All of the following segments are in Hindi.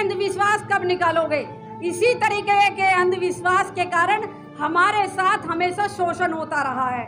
अंधविश्वास कब निकालोगे? इसी तरीके के अंधविश्वास के कारण हमारे साथ हमेशा शोषण होता रहा है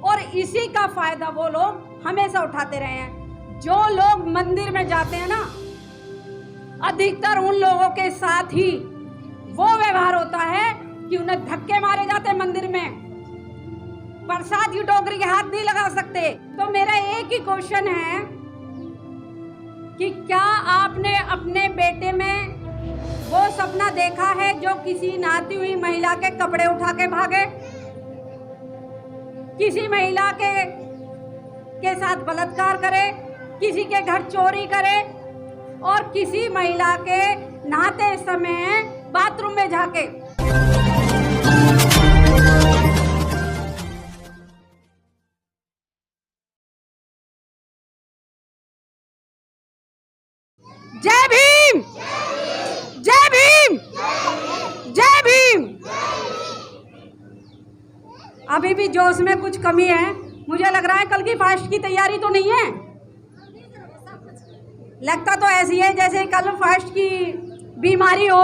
और इसी का फायदा वो लोग हमेशा उठाते रहे हैं। जो लोग मंदिर में जाते हैं ना, अधिकतर उन लोगों के साथ ही वो व्यवहार होता है कि उन्हें धक्के मारे जाते हैं मंदिर में, प्रसाद की टोकरी के हाथ नहीं लगा सकते। तो मेरा एक ही क्वेश्चन है कि क्या आपने अपने बेटे में वो सपना देखा है जो किसी नहाती हुई महिला के कपड़े उठा के भागे, किसी महिला के साथ बलात्कार करे, किसी के घर चोरी करे और किसी महिला के नहाते समय बाथरूम में झाके? जय भीम, जय भीम, जय भीम। अभी भी जोश में कुछ कमी है। मुझे लग रहा है कल की फास्ट की तैयारी तो नहीं है। लगता तो ऐसी है जैसे कल फास्ट की बीमारी हो।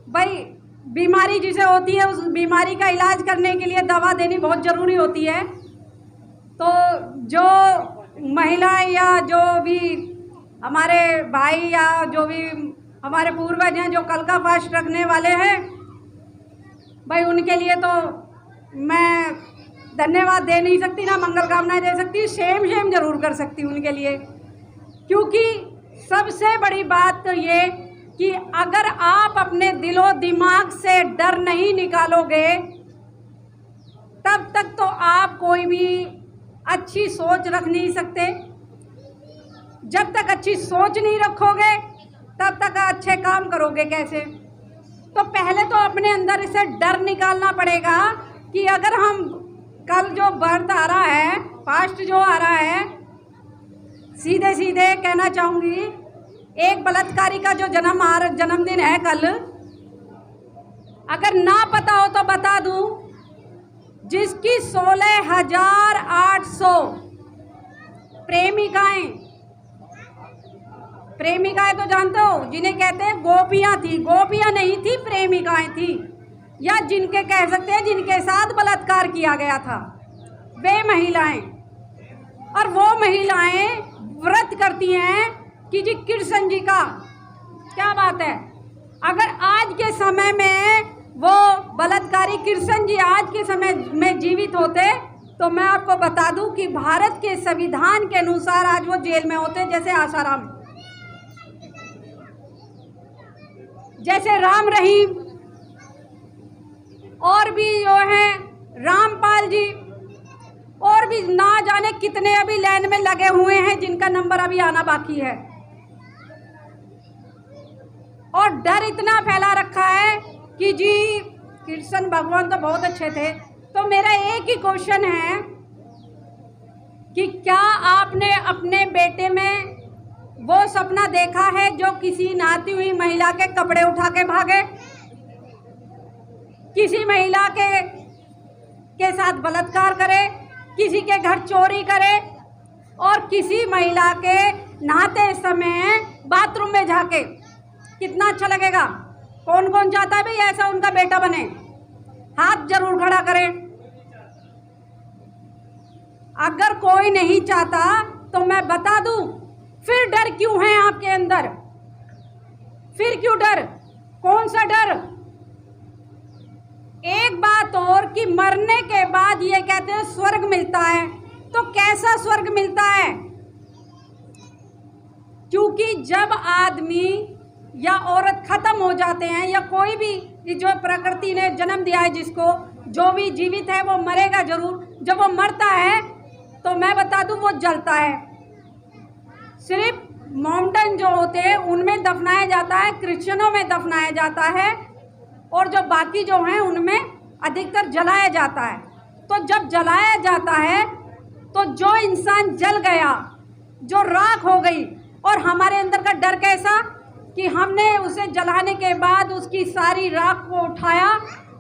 भाई बीमारी जिसे होती है उस बीमारी का इलाज करने के लिए दवा देनी बहुत ज़रूरी होती है। तो जो महिला या जो भी हमारे भाई या जो भी हमारे पूर्वज हैं जो कल का फास्ट रखने वाले हैं, भाई उनके लिए तो मैं धन्यवाद दे नहीं सकती, ना मंगल कामनाएं दे सकती, शेम जरूर कर सकती हूँ उनके लिए। क्योंकि सबसे बड़ी बात तो ये कि अगर आप अपने दिलो दिमाग से डर नहीं निकालोगे तब तक तो आप कोई भी अच्छी सोच रख नहीं सकते। जब तक अच्छी सोच नहीं रखोगे तब तक अच्छे काम करोगे कैसे? तो पहले तो अपने अंदर से डर निकालना पड़ेगा कि अगर हम कल जो व्रत आ रहा है, फास्ट जो आ रहा है, सीधे सीधे कहना चाहूँगी, एक बलात्कारी का जो जन्मदिन है कल, अगर ना पता हो तो बता दूँ, जिसकी 16,800 प्रेमिकाएं तो जानते हो जिन्हें कहते हैं गोपियां थी। गोपियां नहीं थी, प्रेमिकाएं थी, या जिनके कह सकते हैं जिनके साथ बलात्कार किया गया था, वे महिलाएं। और वो महिलाएं व्रत करती हैं कि जी कृष्ण जी का, क्या बात है। अगर आज के समय में वो बलात्कारी कृष्ण जी आज के समय में जीवित होते तो मैं आपको बता दूं कि भारत के संविधान के अनुसार आज वो जेल में होते, जैसे आसाराम, जैसे राम रहीम, और भी जो हैं रामपाल जी, और भी ना जाने कितने अभी लाइन में लगे हुए हैं जिनका नंबर अभी आना बाकी है। और डर इतना फैला रखा है कि जी कृष्ण भगवान तो बहुत अच्छे थे। तो मेरा एक ही क्वेश्चन है कि क्या आपने अपने बेटे में वो सपना देखा है जो किसी नहाती हुई महिला के कपड़े उठा के भागे, किसी महिला के साथ बलात्कार करे, किसी के घर चोरी करे और किसी महिला के नहाते समय बाथरूम में झाके? कितना अच्छा लगेगा। कौन कौन चाहता है भाई ऐसा उनका बेटा बने? हाथ जरूर खड़ा करें। अगर कोई नहीं चाहता तो मैं बता दूं, फिर डर क्यों है आपके अंदर? फिर क्यों डर? कौन सा डर? एक बात और कि मरने के बाद ये कहते हैं स्वर्ग मिलता है, तो कैसा स्वर्ग मिलता है? क्योंकि जब आदमी या औरत खत्म हो जाते हैं या कोई भी जो प्रकृति ने जन्म दिया है, जिसको जो भी जीवित है वो मरेगा जरूर। जब वो मरता है तो मैं बता दूं वो जलता है। सिर्फ मोमडन जो होते हैं उनमें दफनाया जाता है, क्रिश्चियनों में दफनाया जाता है, और जो बाकी जो हैं उनमें अधिकतर जलाया जाता है। तो जब जलाया जाता है तो जो इंसान जल गया, जो राख हो गई, और हमारे अंदर का डर कैसा कि हमने उसे जलाने के बाद उसकी सारी राख को उठाया,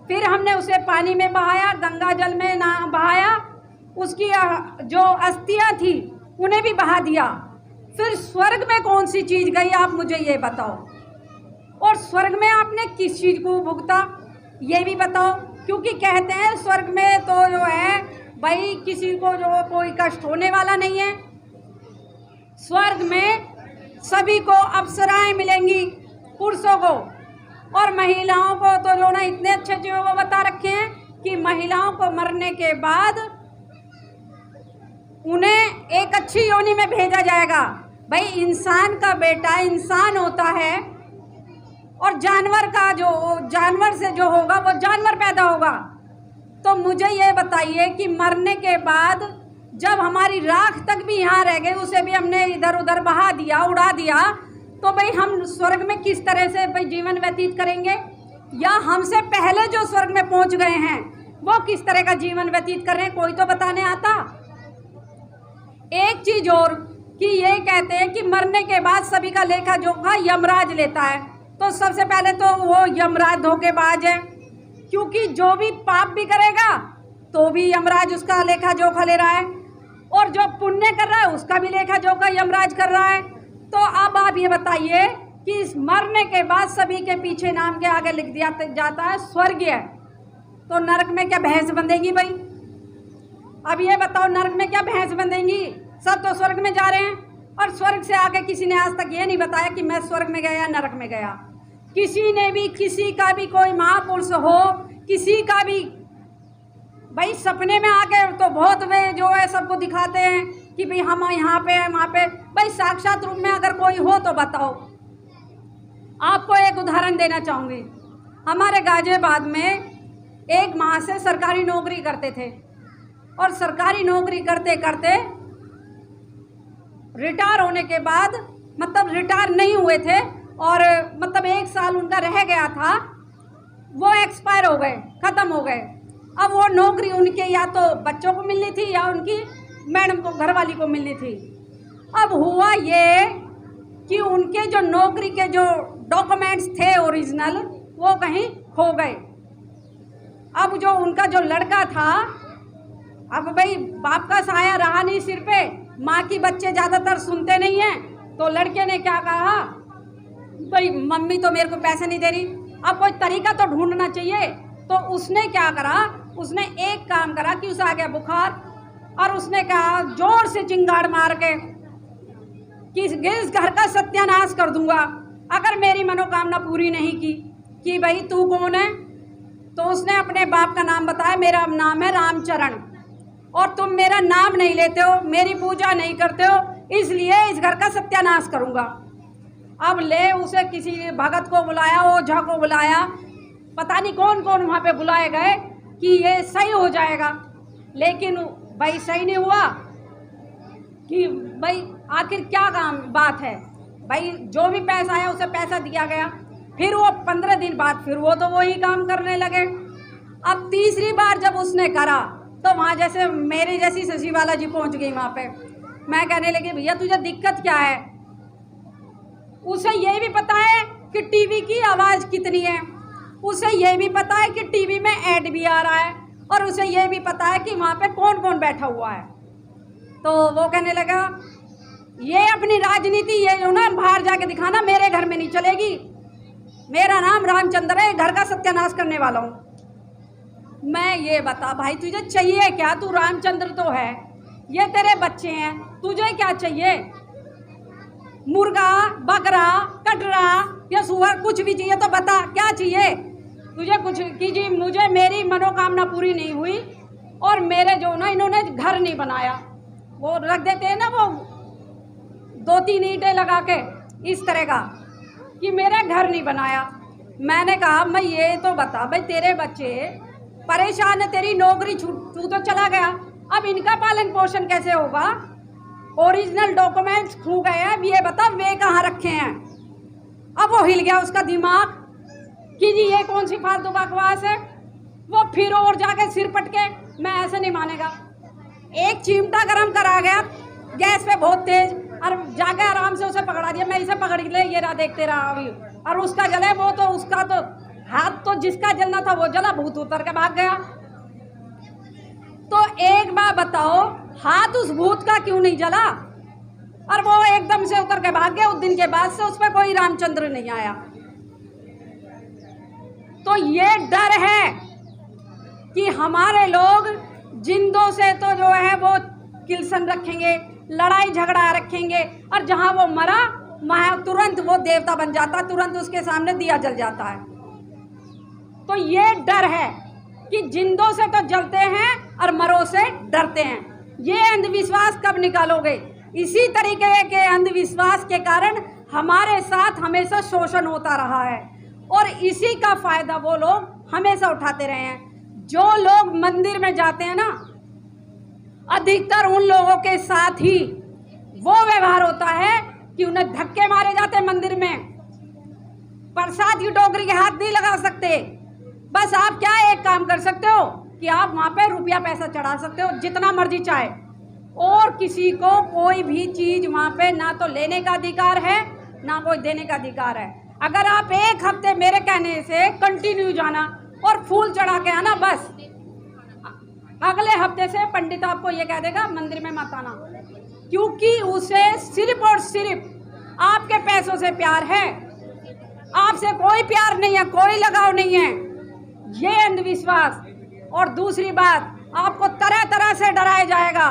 फिर हमने उसे पानी में बहाया, गंगा जल में ना बहाया, उसकी जो अस्थियां थी उन्हें भी बहा दिया, फिर स्वर्ग में कौन सी चीज़ गई, आप मुझे ये बताओ। और स्वर्ग में आपने किस चीज़ को भुगता, ये भी बताओ। क्योंकि कहते हैं स्वर्ग में तो जो है भाई किसी को जो कोई कष्ट होने वाला नहीं है। स्वर्ग में सभी को अप्सराएं मिलेंगी, पुरुषों को और महिलाओं को। तो जो ना इतने अच्छे अच्छे वो बता रखे हैं कि महिलाओं को मरने के बाद उन्हें एक अच्छी योनि में भेजा जाएगा। भाई इंसान का बेटा इंसान होता है और जानवर का जो जानवर से जो होगा वो जानवर पैदा होगा। तो मुझे ये बताइए कि मरने के बाद जब हमारी राख तक भी यहाँ रह गई, उसे भी हमने इधर उधर बहा दिया, उड़ा दिया, तो भाई हम स्वर्ग में किस तरह से भाई जीवन व्यतीत करेंगे, या हमसे पहले जो स्वर्ग में पहुँच गए हैं वो किस तरह का जीवन व्यतीत कर रहे हैं, कोई तो बताने आता। एक चीज़ और कि ये कहते हैं कि मरने के बाद सभी का लेखा जोखा यमराज लेता है। तो सबसे पहले तो वो यमराज धोखेबाज है, क्योंकि जो भी पाप भी करेगा तो भी यमराज उसका लेखा जोखा ले रहा है, और जो पुण्य कर रहा है उसका भी लेखा जोखा यमराज कर रहा है। तो अब आप ये बताइए कि इस मरने के बाद सभी के पीछे नाम के आगे लिख दिया जाता है स्वर्गीय, तो नरक में क्या भैंस बंधेगी भाई? अब ये बताओ नरक में क्या भैंस बंधेंगी? सब तो स्वर्ग में जा रहे हैं, और स्वर्ग से आगे किसी ने आज तक ये नहीं बताया कि मैं स्वर्ग में गया नरक में गया। किसी ने भी, किसी का भी कोई महापुरुष हो, किसी का भी भाई सपने में आके तो बहुत वे जो है सबको दिखाते हैं कि भाई हम यहाँ पे हैं वहाँ पे। भाई साक्षात रूप में अगर कोई हो तो बताओ। आपको एक उदाहरण देना चाहूँगी। हमारे गाजियाबाद में एक माह से सरकारी नौकरी करते थे, और सरकारी नौकरी करते करते रिटायर होने के बाद, मतलब रिटायर नहीं हुए थे और मतलब 1 साल उनका रह गया था, वो एक्सपायर हो गए, ख़त्म हो गए। अब वो नौकरी उनके या तो बच्चों को मिलनी थी या उनकी मैडम को, घरवाली को मिलनी थी। अब हुआ ये कि उनके जो नौकरी के जो डॉक्यूमेंट्स थे ओरिजिनल, वो कहीं खो गए। अब जो उनका जो लड़का था, अब भाई बाप का साया रहा नहीं सिर पे, माँ की बच्चे ज़्यादातर सुनते नहीं हैं, तो लड़के ने क्या कहा, भाई मम्मी तो मेरे को पैसे नहीं दे रही, अब कोई तरीका तो ढूंढना चाहिए। तो उसने क्या करा, उसने एक काम करा कि उसे आ गया बुखार, और उसने कहा जोर से चिंगाड़ मार के कि इस घर का सत्यानाश कर दूंगा अगर मेरी मनोकामना पूरी नहीं की। कि भाई तू कौन है? तो उसने अपने बाप का नाम बताया, मेरा नाम है रामचरण, और तुम मेरा नाम नहीं लेते हो, मेरी पूजा नहीं करते हो, इसलिए इस घर का सत्यानाश करूंगा। अब ले उसे किसी भगत को बुलाया, ओझा को बुलाया, पता नहीं कौन कौन वहाँ पे बुलाए गए कि ये सही हो जाएगा, लेकिन भाई सही नहीं हुआ। कि भाई आखिर क्या काम बात है, भाई जो भी पैसा आया उसे पैसा दिया गया। फिर वो 15 दिन बाद फिर वो तो वही काम करने लगे। अब तीसरी बार जब उसने करा तो वहाँ जैसे मेरी जैसी सचिवाला जी पहुँच गई वहाँ पे। मैं कहने लगी भैया तुझे दिक्कत क्या है? उसे ये भी पता है कि टीवी की आवाज़ कितनी है, उसे ये भी पता है कि टीवी में ऐड भी आ रहा है, और उसे ये भी पता है कि वहाँ पे कौन कौन बैठा हुआ है। तो वो कहने लगा ये अपनी राजनीति ये जो ना बाहर जाके दिखाना मेरे घर में नहीं चलेगी, मेरा नाम रामचंद्र है, घर का सत्यानाश करने वाला हूँ। मैं ये बता भाई तुझे चाहिए क्या? तू रामचंद्र तो है, ये तेरे बच्चे हैं, तुझे क्या चाहिए? मुर्गा, बकरा, कटरा या सुअर कुछ भी चाहिए तो बता, क्या चाहिए तुझे? कुछ कीजिए, मुझे मेरी मनोकामना पूरी नहीं हुई, और मेरे जो ना इन्होंने घर नहीं बनाया, वो रख देते हैं ना वो 2-3 ईंटें लगा के इस तरह का, कि मेरा घर नहीं बनाया। मैंने कहा मैं ये तो बता भाई तेरे बच्चे परेशान है, तेरी नौकरी तू तो चला गया, अब इनका पालन पोषण कैसे होगा? ओरिजिनल डॉक्यूमेंट्स खो गए हैं, अब ये बता वे कहाँ रखे हैं? अब वो हिल गया उसका दिमाग कि जी ये कौन सी फालतू बकवास है। वो फिर और जाके सिर पटके, मैं ऐसे नहीं मानेगा। एक चिमटा गरम करा गया गैस पे बहुत तेज, और जाके आराम से उसे पकड़ा दिया, मैं इसे पकड़ ले, ये रहा देखते रहा अभी, और उसका जले वो तो उसका तो हाथ तो जिसका जलना था वो जला, भूत उतर के भाग गया। तो एक बार बताओ हाथ उस भूत का क्यों नहीं जला? और वो एकदम से उतर के भाग गया। उस दिन के बाद से उस पर कोई रामचंद्र नहीं आया। तो ये डर है कि हमारे लोग जिंदों से तो जो है वो किल्सन रखेंगे, लड़ाई झगड़ा रखेंगे, और जहां वो मरा वहां तुरंत वो देवता बन जाता, तुरंत उसके सामने दिया जल जाता है। तो ये डर है कि जिंदों से तो जलते हैं और मरो से डरते हैं। ये अंधविश्वास कब निकालोगे? इसी तरीके के अंधविश्वास के कारण हमारे साथ हमेशा शोषण होता रहा है, और इसी का फायदा वो लोग हमेशा उठाते रहे हैं। जो लोग मंदिर में जाते हैं ना, अधिकतर उन लोगों के साथ ही वो व्यवहार होता है कि उन्हें धक्के मारे जाते हैं मंदिर में। प्रसाद की टोकरी के हाथ नहीं लगा सकते। बस आप क्या एक काम कर सकते हो कि आप वहाँ पे रुपया पैसा चढ़ा सकते हो जितना मर्जी चाहे, और किसी को कोई भी चीज़ वहाँ पे ना तो लेने का अधिकार है ना कोई देने का अधिकार है। अगर आप एक हफ्ते मेरे कहने से कंटिन्यू जाना और फूल चढ़ा के आना, बस अगले हफ्ते से पंडित आपको ये कह देगा मंदिर में मत आना, क्योंकि उसे सिर्फ और सिर्फ आपके पैसों से प्यार है, आपसे कोई प्यार नहीं है, कोई लगाव नहीं है। ये अंधविश्वास। और दूसरी बात, आपको तरह तरह से डराया जाएगा।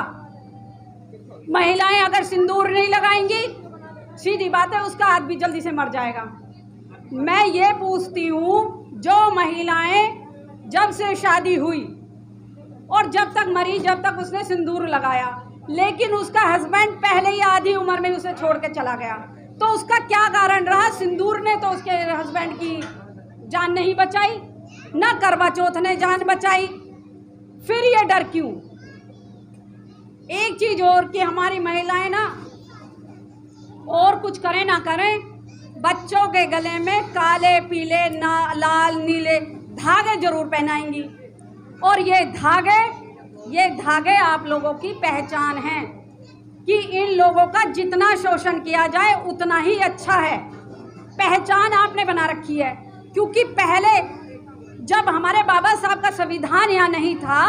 महिलाएं अगर सिंदूर नहीं लगाएंगी, सीधी बात है उसका हाथ भी जल्दी से मर जाएगा। मैं ये पूछती हूँ, जो महिलाएं जब से शादी हुई और जब तक मरी, जब तक उसने सिंदूर लगाया, लेकिन उसका हस्बैंड पहले ही आधी उम्र में उसे छोड़ के चला गया, तो उसका क्या कारण रहा? सिंदूर ने तो उसके हस्बैंड की जान नहीं बचाई, ना करवा चौथ ने जान बचाई। फिर ये डर क्यों? एक चीज और कि हमारी महिलाएं ना, और कुछ करें ना करें, बच्चों के गले में काले पीले लाल नीले धागे जरूर पहनाएंगी, और ये धागे आप लोगों की पहचान है कि इन लोगों का जितना शोषण किया जाए उतना ही अच्छा है। पहचान आपने बना रखी है, क्योंकि पहले जब हमारे बाबा साहब का संविधान यहाँ नहीं था,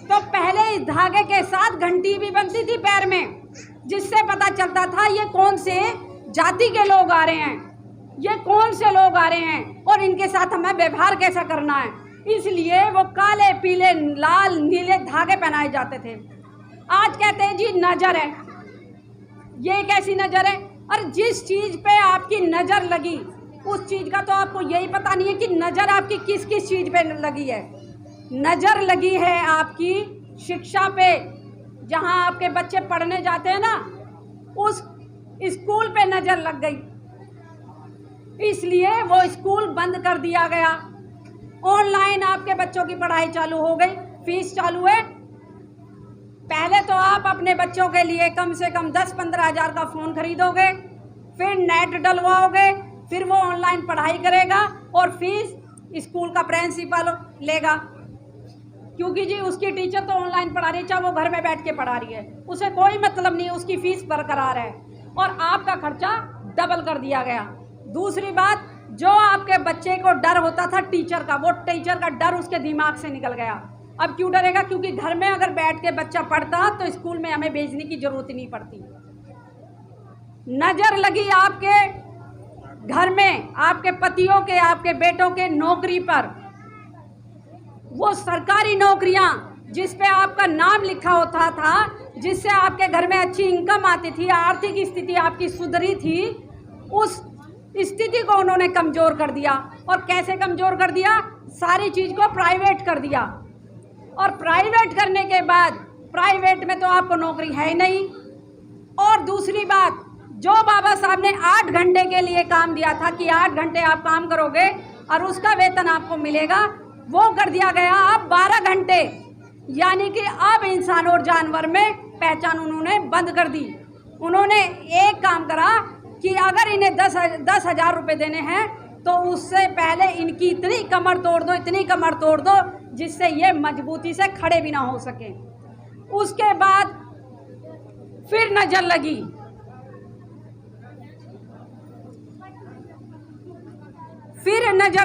तो पहले इस धागे के साथ घंटी भी बनती थी पैर में, जिससे पता चलता था ये कौन से जाति के लोग आ रहे हैं, ये कौन से लोग आ रहे हैं, और इनके साथ हमें व्यवहार कैसा करना है। इसलिए वो काले पीले लाल नीले धागे पहनाए जाते थे। आज कहते हैं जी नजर है। ये कैसी नजर है? और जिस चीज पे आपकी नजर लगी उस चीज का तो आपको यही पता नहीं है कि नजर आपकी किस किस चीज पे लगी है। नजर लगी है आपकी शिक्षा पे, जहां आपके बच्चे पढ़ने जाते हैं ना, उस स्कूल पे नजर लग गई, इसलिए वो स्कूल बंद कर दिया गया। ऑनलाइन आपके बच्चों की पढ़ाई चालू हो गई, फीस चालू है। पहले तो आप अपने बच्चों के लिए कम से कम 10-15 हज़ार का फ़ोन खरीदोगे, फिर नेट डलवाओगे, फिर वो ऑनलाइन पढ़ाई करेगा, और फीस स्कूल का प्रिंसिपल लेगा, क्योंकि जी उसकी टीचर तो ऑनलाइन पढ़ा रही है, चाहे वो घर में बैठ के पढ़ा रही है, उसे कोई मतलब नहीं, उसकी फीस बरकरार है, और आपका खर्चा डबल कर दिया गया। दूसरी बात, जो आपके बच्चे को डर होता था टीचर का, वो टीचर का डर उसके दिमाग से निकल गया। अब क्यों डरेगा? क्योंकि घर में अगर बैठ के बच्चा पढ़ता तो स्कूल में हमें भेजने की जरूरत ही नहीं पड़ती। नजर लगी आपके घर में, आपके पतियों के, आपके बेटों के नौकरी पर, वो सरकारी नौकरियां जिस पे आपका नाम लिखा होता था, जिससे आपके घर में अच्छी इनकम आती थी, आर्थिक स्थिति आपकी सुधरी थी, उस स्थिति को उन्होंने कमज़ोर कर दिया। और कैसे कमज़ोर कर दिया? सारी चीज़ को प्राइवेट कर दिया, और प्राइवेट करने के बाद प्राइवेट में तो आपको नौकरी है ही नहीं। और दूसरी बात, जो बाबा साहब ने 8 घंटे के लिए काम दिया था कि 8 घंटे आप काम करोगे और उसका वेतन आपको मिलेगा, वो कर दिया गया अब 12 घंटे। यानी कि अब इंसान और जानवर में पहचान उन्होंने बंद कर दी। उन्होंने एक काम करा कि अगर इन्हें 10,000 रुपये देने हैं तो उससे पहले इनकी इतनी कमर तोड़ दो, इतनी कमर तोड़ दो, जिससे ये मजबूती से खड़े भी ना हो सके। उसके बाद फिर नजर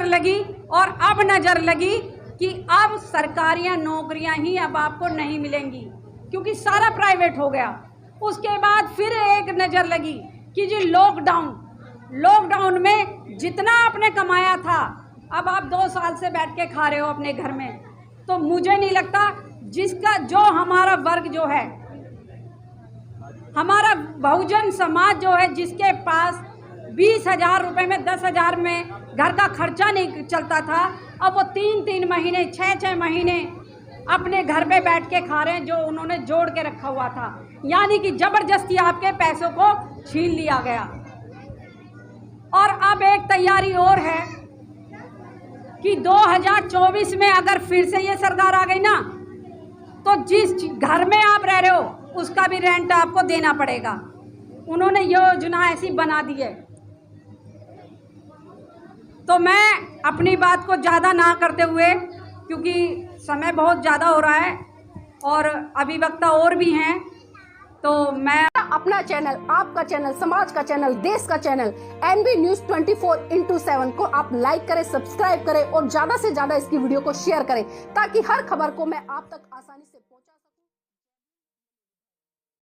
लगी, और अब नजर लगी कि अब सरकारी नौकरियां ही अब आपको नहीं मिलेंगी, क्योंकि सारा प्राइवेट हो गया। उसके बाद फिर एक नज़र लगी कि जी लॉकडाउन में जितना आपने कमाया था, अब आप 2 साल से बैठ के खा रहे हो अपने घर में। तो मुझे नहीं लगता जिसका जो हमारा वर्ग जो है, हमारा बहुजन समाज जो है, जिसके पास 20,000 रुपये में 10,000 में घर का खर्चा नहीं चलता था, अब वो 3-3 महीने 6-6 महीने अपने घर पे बैठ के खा रहे हैं जो उन्होंने जोड़ के रखा हुआ था। यानी कि ज़बरदस्ती आपके पैसों को छीन लिया गया। और अब एक तैयारी और है कि 2024 में अगर फिर से ये सरकार आ गई ना, तो जिस घर में आप रह रहे हो उसका भी रेंट आपको देना पड़ेगा। उन्होंने योजना ऐसी बना दी है। तो मैं अपनी बात को ज़्यादा ना करते हुए, क्योंकि समय बहुत ज़्यादा हो रहा है और अभिवक्ता और भी हैं, तो मैं अपना चैनल, आपका चैनल, समाज का चैनल, देश का चैनल NB News 24/7 को आप लाइक करें, सब्सक्राइब करें और ज्यादा से ज्यादा इसकी वीडियो को शेयर करें, ताकि हर खबर को मैं आप तक आसानी से पहुंचा